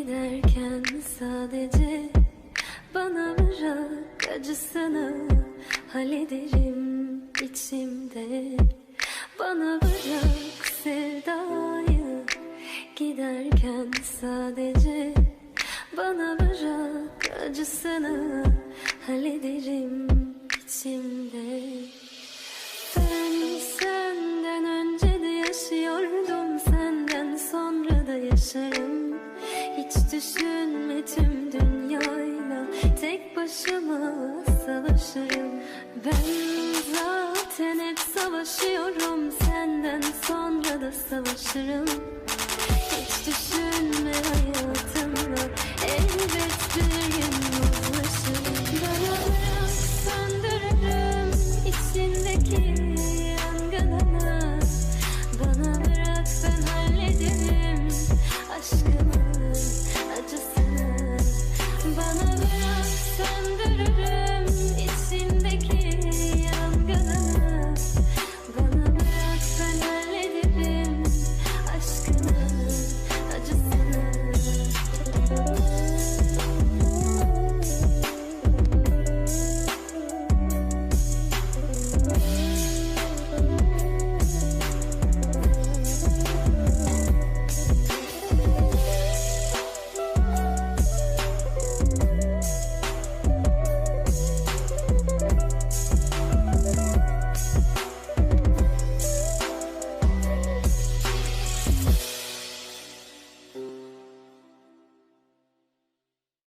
Giderken sadece bana bırak acısını, hallederim içimde. Bana bırak sevdayı. Giderken sadece bana bırak acısını, hallederim içimde. Ben senden önce de yaşıyordum, senden sonra da yaşarım. Hiç düşünme, tüm dünyayla tek başıma savaşırım. Ben zaten hep savaşıyorum, senden sonra da savaşırım. Hiç düşünme, hayır.